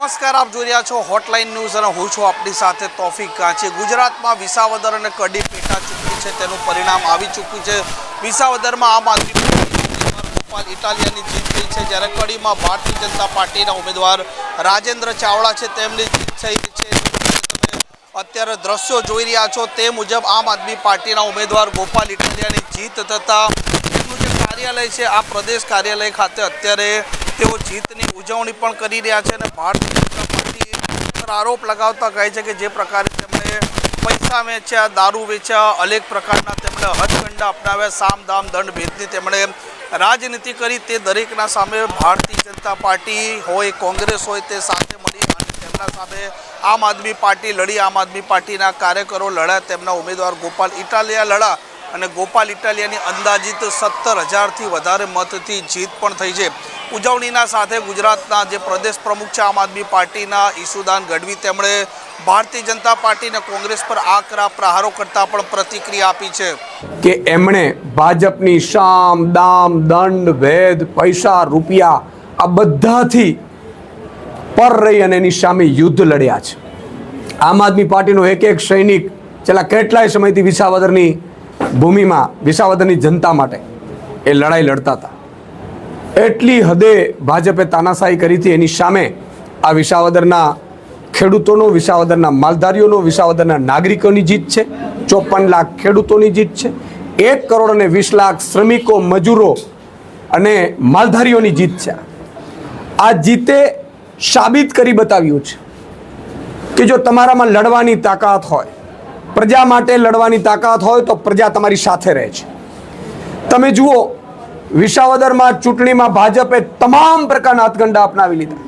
નમસ્કાર, આપ જોઈ રહ્યા છો હોટલાઇન ન્યૂઝ અને હું છું આપણી સાથે તોફિક કાંચી। ગુજરાતમાં વિસાવદર અને કડી પેટા ચૂંટણી છે તેનું પરિણામ આવી ચૂક્યું છે। વિસાવદરમાં આમ આદમી પાર્ટીના ઉમેદવાર ગોપાલ ઇટાલિયાની જીત થઈ છે, જ્યારે કડીમાં ભારતીય જનતા પાર્ટીના ઉમેદવાર રાજેન્દ્ર ચાવડા છે તેમની જીત થઈ છે। અત્યારે દ્રશ્યો જોઈ રહ્યા છો તે મુજબ આમ આદમી પાર્ટીના ઉમેદવાર ગોપાલ ઇટાલિયાની જીત થતાં તેમનું જે કાર્યાલય છે આ પ્રદેશ કાર્યાલય ખાતે અત્યારે તેઓ જીતની ઉજવણી પણ કરી રહ્યા છે અને ભારતીય જનતા પાર્ટી પર આરોપ લગાવતા કહે છે કે જે પ્રકારે તેમણે પૈસા વેચ્યા, દારૂ વેચ્યા, અનેક પ્રકારના તેમણે હથકંડા અપનાવ્યા, સામ દામ દંડ ભેદની તેમણે રાજનીતિ કરી, તે દરેકના સામે ભારતીય જનતા પાર્ટી હોય, કોંગ્રેસ હોય, તે સાથે મળી અને તેમના સામે આમ આદમી પાર્ટી લડી। આમ આદમી પાર્ટીના કાર્યકરો લડ્યા, તેમના ઉમેદવાર ગોપાલ ઇટાલિયા લડ્યા અને ગોપાલ ઇટાલિયાની અંદાજિત 17,000થી વધારે મતથી જીત પણ થઈ છે। ઉજવણીના સાથે ગુજરાતના જે પ્રદેશ પ્રમુખ છે આમ આદમી પાર્ટીના ઈશુદાન ગઢવી તેમણે ભારતીય જનતા પાર્ટી અને કોંગ્રેસ પર આકરા પ્રહારો કરતા પણ પ્રતિક્રિયા આપી છે કે એમણે ભાજપની સામ દામ દંડ ભેદ પૈસા રૂપિયા આ બધાથી પર રહી અને એની સામે યુદ્ધ લડ્યા છે। આમ આદમી પાર્ટીનો એક એક સૈનિક છેલ્લા કેટલાય સમયથી વિસાવદરની ભૂમિમાં વિસાવદરની જનતા માટે એ લડાઈ લડતા હતા। એટલી હદે ભાજપે તાનાશાહી કરી હતી, એની સામે આ વિસાવદરના ખેડૂતોનો, વિસાવદરના માલધારીઓનો, વિસાવદરના નાગરિકોની જીત છે। 54 લાખ ખેડૂતોની જીત છે, 1 કરોડ અને 20 લાખ શ્રમિકો, મજૂરો અને માલધારીઓની જીત છે। આ જીતે સાબિત કરી બતાવ્યું છે કે જો તમારામાં લડવાની તાકાત હોય, પ્રજા માટે લડવાની તાકાત હોય તો પ્રજા તમારી સાથે રહે છે। તમે જુઓ, વિસાવદરમાં ચૂંટણીમાં ભાજપે તમામ પ્રકારના હાથકંડા અપનાવી લીધા।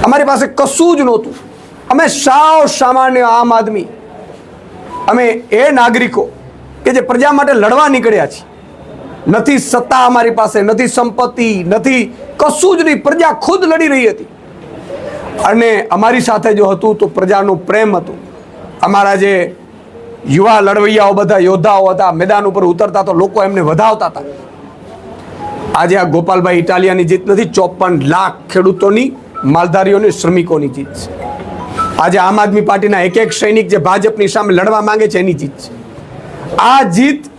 અમારી પાસે કશું જ નહોતું, અમે સાવ સામાન્ય આમ આદમી, અમે એ નાગરિકો કે જે પ્રજા માટે લડવા નીકળ્યા છીએ। નથી સત્તા અમારી પાસે, નથી સંપત્તિ, નથી કશું જ નહીં, પ્રજા ખુદ લડી રહી હતી અને અમારી સાથે જો હતું તો પ્રજાનું પ્રેમ હતું। અમારા જે યુવા લડવૈયાઓ બધા યોદ્ધાઓ હતા, મેદાન ઉપર ઉતરતા તો લોકો એમને વધાવતા હતા। આજે આ ગોપાલભાઈ ઇટાલિયાની જીત નથી, 54 લાખ ખેડૂતોની, માલધારીઓની, શ્રમિકોની જીત છે। આજે આમ આદમી પાર્ટીના એક એક સૈનિક જે ભાજપની સામે લડવા માંગે છે એની જીત છે। આ જીત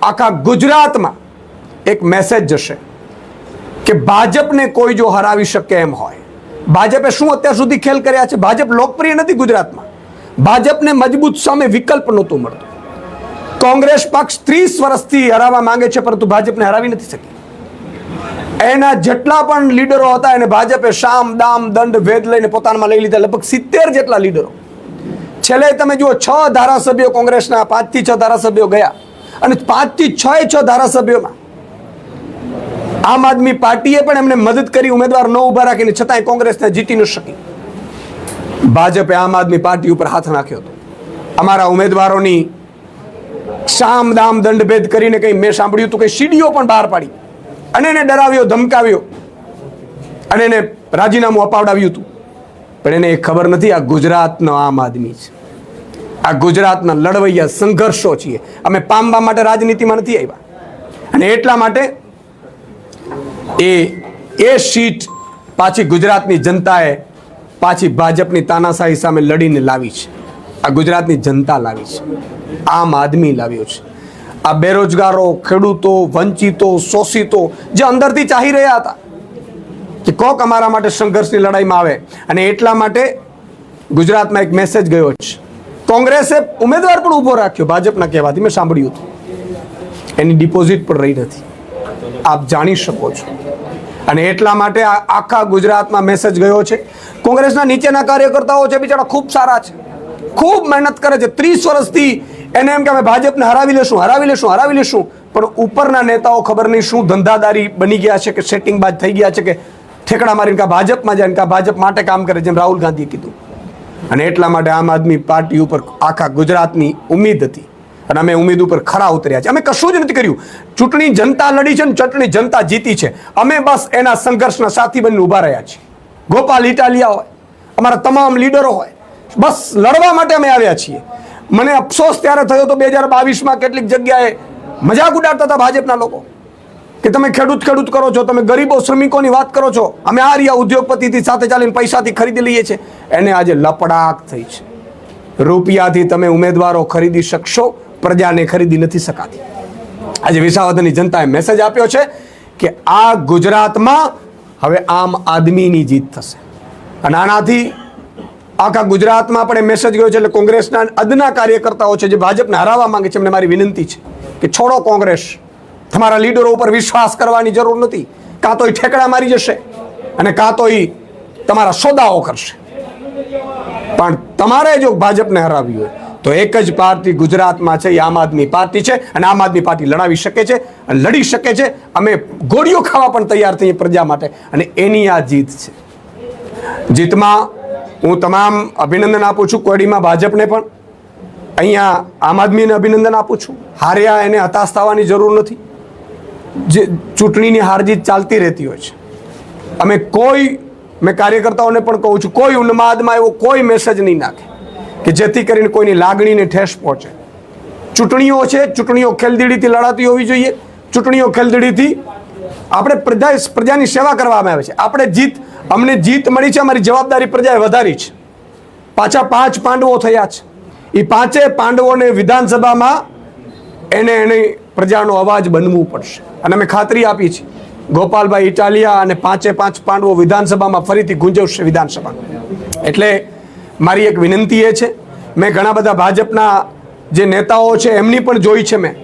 આખા ગુજરાતમાં એક મેસેજ જશે કે ભાજપને કોઈ જો હરાવી શકે એમ હોય। ભાજપે શું અત્યાર સુધી ખેલ કર્યા છે? ભાજપ લોકપ્રિય નથી ગુજરાતમાં, ભાજપને મજબૂત સામે વિકલ્પ નહોતું મળતું। કોંગ્રેસ પક્ષ 30 વર્ષથી હરાવવા માંગે છે પરંતુ ભાજપને હરાવી નથી શકી। એના જેટલા પણ લીડરો હતા એને ભાજપે સામ દામ દંડ ભેદ લઈને પોતાનામાં લઈ લીધા, લગભગ 70 જેટલા લીડરો। છેલ્લે તમે જુઓ, 6 ધારાસભ્યો કોંગ્રેસના, 5 થી 6 ધારાસભ્યો ગયા અને 5 થી 6 ધારાસભ્યોમાં આમ આદમી પાર્ટીએ પણ એમને મદદ કરી, ઉમેદવાર ન ઉભા રાખીને, છતાંય કોંગ્રેસને જીતી ન શકી। ભાજપે આમ આદમી પાર્ટી ઉપર હાથ નાખ્યો હતો। અમારા ઉમેદવારોની સામ દામ દંડ ભેદ કરીને કંઈ મેં સાંભળ્યું હતું કે સીડીઓ પણ બહાર પાડી અને એને ડરાવ્યો, ધમકાવ્યો અને એને રાજીનામું અપાવડાવ્યું હતું, પણ એને એ ખબર નથી આ ગુજરાતનો આમ આદમી છે, આ ગુજરાતના લડવૈયા સંઘર્ષો છીએ। અમે પામવા માટે રાજનીતિમાં નથી આવ્યા અને એટલા માટે એ સીટ પાછી ગુજરાતની જનતાએ પાછી ભાજપની તાનાશાહી સામે લડીને લાવી છે। આ ગુજરાતની જનતા લાવી છે, આમ આદમી લાવ્યો છે। આ બેરોજગારો, ખેડૂતો, વંચિતો, શોષિતો જે અંદરથી ચાહી રહ્યા હતા કે કોક અમારા માટે સંઘર્ષની લડાઈમાં આવે, અને એટલા માટે ગુજરાતમાં એક મેસેજ ગયો છે। કોંગ્રેસે ઉમેદવાર પણ ઊભો રાખ્યો ભાજપના કહેવાથી, મેં સાંભળ્યું હતું, એની ડિપોઝિટ પણ રહી નથી, આપ જાણી શકો છો। અને એટલા માટે આખા ગુજરાતમાં મેસેજ ગયો છે। કોંગ્રેસના નીચેના કાર્યકર્તાઓ છે, બિચારા ખૂબ સારા છે, ખૂબ મહેનત કરે છે, 30 વર્ષથી એને એમ કે અમે ભાજપને હરાવી લેશું, પણ ઉપરના નેતાઓ ખબર નહીં શું ધંધાદારી બની ગયા છે કે સેટિંગબાજ થઈ ગયા છે કે ઠેકડા મારીને કા ભાજપમાં જાય કા ભાજપ માટે કામ કરે, જેમ રાહુલ ગાંધીએ કીધું। અને એટલા માટે આમ આદમી પાર્ટી ઉપર આખા ગુજરાતની ઉમ્મીદ હતી અને અમે ઉમ્મીદ ઉપર ખરા ઉતર્યા છે। અમે કશું જ નથી કર્યું, ચૂંટણી જનતા લડી છે ને ચૂંટણી જનતા જીતી છે, અમે બસ એના સંઘર્ષના સાથી બનીને ઊભા રહ્યા છીએ। ગોપાલ ઇટાલિયા હોય, અમારા તમામ લીડરો હોય, બસ લડવા માટે અમે આવ્યા છીએ। મને અફસોસ ત્યારે થયો તો 2022માં કેટલીક જગ્યાએ મજાક ઉડાડતા હતા ભાજપના લોકો કે તમે ખેડૂત કરો છો, તમે ગરીબો શ્રમિકોની વાત કરો છો, અમે આ રહ્યા ઉદ્યોગપતિથી સાથે ચાલીને પૈસાથી ખરીદી લઈએ છીએ, એને આજે લપડાક થઈ છે. રૂપિયાથી તમે ઉમેદવારો ખરીદી શકશો, પ્રજાને ખરીદી નથી શકાતી. આજે વિસાવદરની જનતાએ મેસેજ આપ્યો છે કે આ ગુજરાતમાં હવે આમ આદમીની જીત થશે. અને આનાથી આખા ગુજરાતમાં પણ એ મેસેજ ગયો છે. એટલે કોંગ્રેસના અદના કાર્યકર્તાઓ છે જે ભાજપને હરાવવા માંગે છે, એમને મારી વિનંતી છે કે છોડો કોંગ્રેસ. તમારા લીડરો ઉપર વિશ્વાસ કરવાની જરૂર નથી. કાં તો એ ઠેકડા મારી જશે અને કાં તો એ તમારા સોદાઓ કરશે. પણ તમારે જો ભાજપને હરાવવી હોય તો એક જ પાર્ટી ગુજરાતમાં છે, એ આમ આદમી પાર્ટી છે. અને આમ આદમી પાર્ટી લડાવી શકે છે અને લડી શકે છે. અમે ગોળીઓ ખાવા પણ તૈયાર થઈએ પ્રજા માટે, અને એની આ જીત છે. જીતમાં હું તમામ અભિનંદન આપું છું. કોડીમાં ભાજપને પણ, અહીંયા આમ આદમીને અભિનંદન આપું છું. હાર્યા એને હતાશ થવાની જરૂર નથી. જે ચૂંટણીની હાર જીત ચાલતી રહેતી હોય છે. મેં કાર્યકર્તાઓને પણ કહું છું, કોઈ ઉન્માદમાં એવો કોઈ મેસેજ નહીં નાખે કે જેથી કરીને કોઈની લાગણીને ઠેસ પહોંચે. ચૂંટણીઓ છે, ચૂંટણીઓ ખેલદીડીથી લડાતી હોવી જોઈએ. ચૂંટણીઓ ખેલદીડીથી આપણે પ્રજાની સેવા કરવામાં આવે છે. અમને જીત મળી છે, અમારી જવાબદારી પ્રજાએ વધારી છે. પાછા 5 પાંડવો થયા છે. એ 5 પાંડવોને વિધાનસભામાં એને પ્રજાનો અવાજ બનવું પડશે. અને અમે ખાતરી આપી છે ગોપાલભાઈ ઇટાલિયા અને 5 પાંડવો વિધાનસભામાં ફરીથી ગુંજવશે વિધાનસભામાં. એટલે મારી એક વિનંતી એ છે, મેં ઘણા બધા ભાજપના જે નેતાઓ છે એમની પણ જોઈ છે મેં,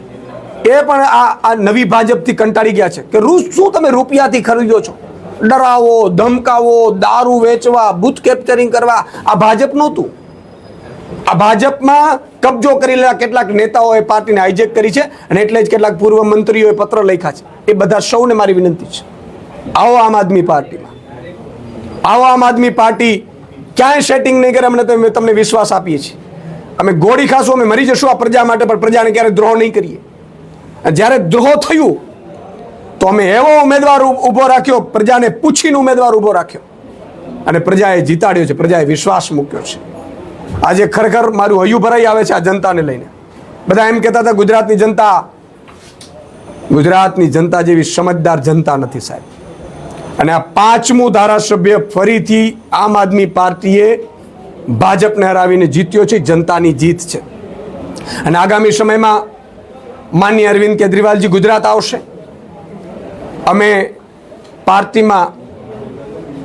એ પણ આ નવી ભાજપથી કંટાળી ગયા છે કે શું તમે રૂપિયાથી ખરીદો છો? ડરાવો, ધમકાવો, દારૂ વેચવા, બૂથ કેપ્ચરિંગ કરવા, આ ભાજપ નહોતું. આ ભાજપમાં કબજો કરી લેલા કેટલાક નેતાઓએ પાર્ટીને હાઈજેક કરી છે, અને એટલે જ કેટલાક પૂર્વ મંત્રીઓએ પત્ર લખ્યા છે. એ બધા સૌને મારી વિનંતી છે, આવો આમ આદમી પાર્ટીમાં, આવો આમ આદમી પાર્ટી ક્યાંય સેટિંગ નહીં કરે. અમને તમને વિશ્વાસ આપીએ છીએ. અમે ગોળી ખાશું, અમે મરી જશું આ પ્રજા માટે, પણ પ્રજાને ક્યારે દ્રોહ નહીં કરીએ. જ્યારે દ્રોહ થયું તો અમે એવો ઉમેદવાર ઊભો રાખ્યો, પ્રજાને પૂછીને ઉમેદવાર ઊભો રાખ્યો, અને પ્રજાએ જીતાડ્યો છે, પ્રજાએ વિશ્વાસ મૂક્યો છે. આજે ખરેખર મારું હૈયું ભરાઈ આવે છે આ જનતાને લઈને. બધા એમ કહેતા હતા ગુજરાતની જનતા જેવી સમજદાર જનતા નથી સાહેબ. અને આ 5મું ધારાસભ્ય ફરીથી આમ આદમી પાર્ટીએ ભાજપને હરાવીને જીત્યો છે. જનતાની જીત છે. અને આગામી સમયમાં માનનીય અરવિંદ કેજરીવાલજી ગુજરાત આવશે. અમે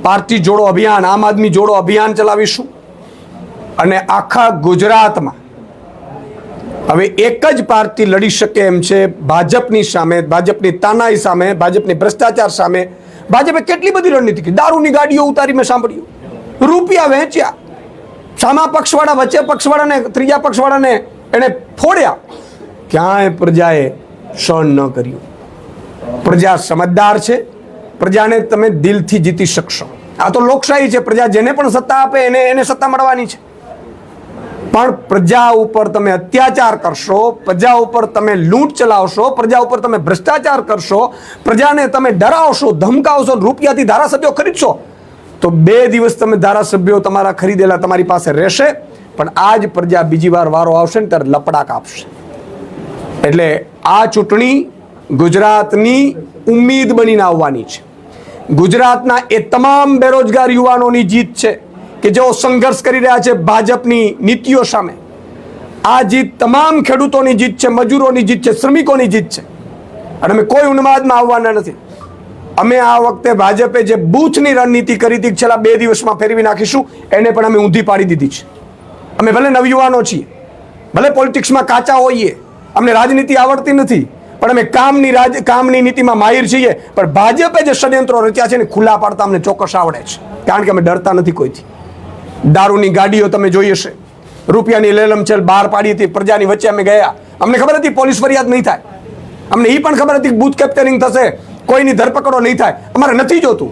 પાર્ટી જોડો અભિયાન, આમ આદમી જોડો અભિયાન ચલાવીશું. અને આખા ગુજરાતમાં હવે એક જ પાર્ટી લડી શકે એમ છે ભાજપની સામે, ભાજપની તાનાઈ સામે, ભાજપની ભ્રષ્ટાચાર સામે. ભાજપે કેટલી બધી રણનીતિ કરી. દારૂની ગાડીઓ ઉતારી મેં સાંભળ્યું, રૂપિયા વહેંચ્યા, સામા પક્ષવાળા વચ્ચે પક્ષવાળાને, ત્રીજા પક્ષવાળાને એને ફોડ્યા. ક્યાંય પ્રજાએ સહન ન કર્યું. પ્રજા સમજદાર છે. પ્રજાને તમે દિલથી જીતી શકશો. આ તો લોકશાહી છે. પ્રજા જેને પણ સત્તા આપે એને સત્તા મળવાની છે. પણ પ્રજા ઉપર તમે અત્યાચાર કરશો, પ્રજા ઉપર તમે લૂંટ ચલાવશો, પ્રજા ઉપર તમે ભ્રષ્ટાચાર કરશો, પ્રજાને તમે ડરાવશો, ધમકાવશો, રૂપિયાથી ધારાસભ્યો ખરીદશો, તો 2 દિવસ તમે ધારાસભ્યો તમારા ખરીદેલા તમારી પાસે રહેશે, પણ આ જ પ્રજા બીજી વાર વારો આવશે ને ત્યારે લપડાક આપશે. એટલે આ ચૂંટણી ગુજરાતની ઉમ્મીદ બનીને આવવાની છે. ગુજરાતના એ તમામ બેરોજગાર યુવાનોની જીત છે કે જેઓ સંઘર્ષ કરી રહ્યા છે ભાજપની નીતિઓ સામે. આ જીત તમામ ખેડૂતોની જીત છે, મજૂરોની જીત છે, શ્રમિકોની જીત છે. અને અમે કોઈ ઉન્માદમાં આવવાના નથી. અમે આ વખતે ભાજપે જે બૂથની રણનીતિ કરી હતી છેલ્લા 2 દિવસમાં ફેરવી નાખીશું, એને પણ અમે ઊંધી પાડી દીધી છે. અમે ભલે નવયુવાનો છીએ, ભલે પોલિટિક્સમાં કાચા હોઈએ, અમને રાજનીતિ આવડતી નથી, પણ અમે કામની નીતિમાં માહિર છીએ. પણ ભાજપે જે ષડયંત્રો રચ્યા છે ને ખુલ્લા પાડતા અમને ચોક્કસ આવડે છે, કારણ કે અમે ડરતા નથી કોઈથી. દારૂની ગાડીઓ તમે જોઈ હશે, રૂપિયાની લેલમછેલ બહાર પાડી હતી, પ્રજાની વચ્ચે અમે ગયા. અમને ખબર હતી પોલીસ ફરિયાદ નહીં થાય, અમને એ પણ ખબર હતી કે બૂથ કેપ્ચરિંગ થશે, કોઈની ધરપકડો નહીં થાય. અમારે નથી જોતું.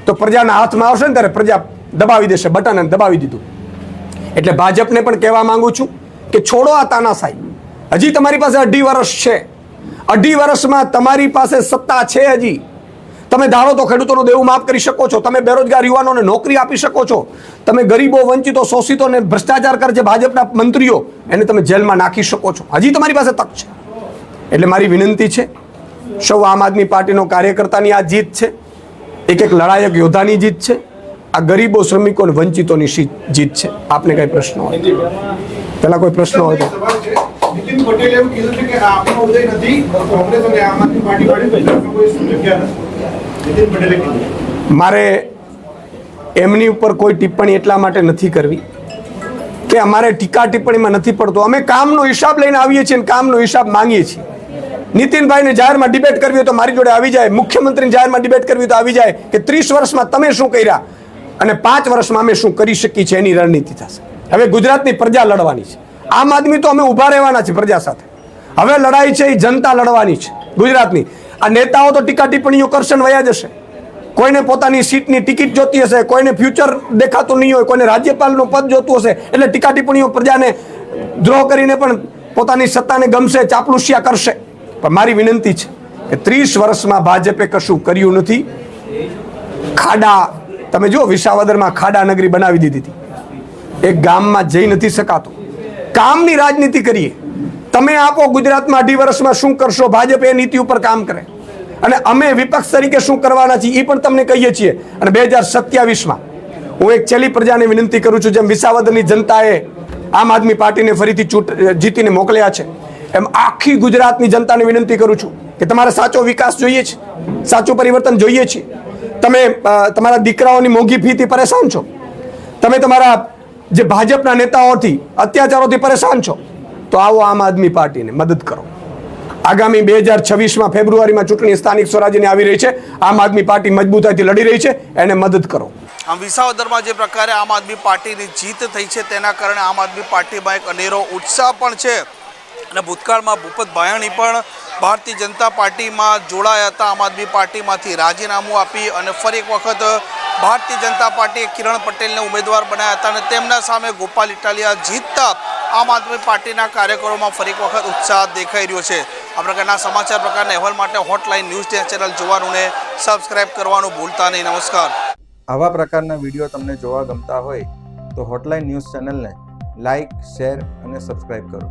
તો પ્રજાના હાથમાં આવશે ને ત્યારે પ્રજા દબાવી દેશે બટન, અને દબાવી દીધું. એટલે ભાજપને પણ કહેવા માંગુ છું કે છોડો આ તાનાશાહી. હજી તમારી પાસે 2.5 વર્ષ છે. 2.5 વર્ષમાં તમારી પાસે સત્તા છે. હજી તમે ધારો તો ખેડૂતોનું દેવું માફ કરી શકો છો, તમે બેરોજગાર યુવાનોને નોકરી આપી શકો છો, તમે ગરીબો, વંચિતો, શોષિતોને ભ્રષ્ટાચાર કરે છે ભાજપના મંત્રીઓ, એને તમે જેલમાં નાખી શકો છો. હજી તમારી પાસે તક છે. એટલે મારી વિનંતી છે સૌ આમ આદમી પાર્ટીનો કાર્યકર્તાની આ જીત છે, એક એક લડાયક યોદ્ધાની જીત છે, આ ગરીબો, શ્રમિકો અને વંચિતોની જીત છે. આપને કઈ પ્રશ્ન હોય પહેલા કોઈ પ્રશ્ન હોય તો નીતિન પટેલે એવું કીધું છે કે આપનો ઉદય નથી, કોંગ્રેસ અને આમ આદમી પાર્ટી વચ્ચે કોઈ જગ્યા નથી. નીતિન પટેલે કીધું. મારે એમની ઉપર કોઈ ટિપ્પણી એટલા માટે નથી કરવી કે અમારે ટીકા ટિપ્પણીમાં નથી પડતો. અમે કામનો હિસાબ લઈને આવીએ છીએ અને કામનો હિસાબ માંગીએ છીએ. નીતિનભાઈને જાહેરમાં ડિબેટ કરવી હોય તો મારી જોડે આવી જાય, મુખ્યમંત્રીને જાહેરમાં ડિબેટ કરવી હોય તો આવી જાય કે 30 વર્ષમાં તમે શું કર્યા અને 5 વર્ષમાં અમે શું કરી શકીએ છીએ, એની રણનીતિ થશે. હવે ગુજરાતની પ્રજા લડવાની છે. આમ આદમી તો અમે ઊભા રહેવાના છે પ્રજા સાથે. હવે લડાઈ છે એ જનતા લડવાની છે ગુજરાતની. આ નેતાઓ તો ટીકા ટિપ્પણીઓ કરશે ને વયા જશે. કોઈને પોતાની સીટની ટિકિટ જોતી હશે, કોઈને ફ્યુચર દેખાતું નહીં હોય, કોઈને રાજ્યપાલનું પદ જોતું હશે, એટલે ટીકા ટિપ્પણીઓ પ્રજાને દ્રોહ કરીને પણ પોતાની સત્તાને ગમશે, ચાપલુસિયા કરશે. પણ મારી વિનંતી છે કે 30 વર્ષમાં ભાજપે કશું કર્યું નથી. ખાડા તમે જુઓ, વિસાવદરમાં ખાડા નગરી બનાવી દીધી હતી. એક ગામમાં જઈ નથી શકાતું. કામની રાજનીતિ કરીએ. તમે આપો ગુજરાતમાં 2.5 વર્ષમાં શું કરશો, ભાજપ એ નીતિ ઉપર કામ કરે અને અમે વિપક્ષ તરીકે શું કરવાના છીએ એ પણ તમને કહીએ છીએ. અને 2027માં હું એક છેલ્લી પ્રજાને વિનંતી કરું છું, જેમ વિસાવદરની જનતાએ આમ આદમી પાર્ટીને ફરીથી જીતીને મોકલ્યા છે, એમ આખી ગુજરાતની જનતાને વિનંતી કરું છું કે તમારે સાચો વિકાસ જોઈએ છે, સાચું પરિવર્તન જોઈએ છે. તમે તમારા દીકરાઓની મોંઘી ફીથી પરેશાન છો, તમે તમારા જે ભાજપના નેતાઓથી અત્યાચારોથી પરેશાન છો, તો આવો આમ આદમી પાર્ટીને મદદ કરો. આગામી 2026માં ફેબ્રુઆરીમાં ચૂંટણી સ્થાનિક સ્વરાજ્યની આવી રહી છે. આમ આદમી પાર્ટી મજબૂતાઈથી લડી રહી છે, એને મદદ કરો. આમ વિસાવદરમાં જે પ્રકારે આમ આદમી પાર્ટીની જીત થઈ છે તેના કારણે આમ આદમી પાર્ટીમાં એક અનેરો ઉત્સાહ પણ છે. અને ભૂતકાળમાં ભૂપત ભાયાણી પણ ભારતીય જનતા પાર્ટીમાં જોડાયા હતા. આમ આદમી પાર્ટીમાંથી રાજીનામું આપી અને ફરી એક વખત ભારતીય જનતા પાર્ટીએ કિરણ પટેલને ઉમેદવાર બનાવ્યા હતા અને તેમના સામે ગોપાલ ઇટાલિયા જીતતા આમ આદમી પાર્ટીના કાર્યકરોમાં ફરી એક વખત ઉત્સાહ દેખાઈ રહ્યો છે. આ પ્રકારના સમાચાર, પ્રકારના અહેવાલ માટે હોટલાઇન ન્યૂઝ ચેનલ જોવાનું ને સબસ્ક્રાઇબ કરવાનું ભૂલતા નહીં. નમસ્કાર. આવા પ્રકારના વિડીયો તમને જોવા ગમતા હોય તો હોટલાઇન ન્યૂઝ ચેનલને લાઇક, શેર અને સબસ્ક્રાઇબ કરો.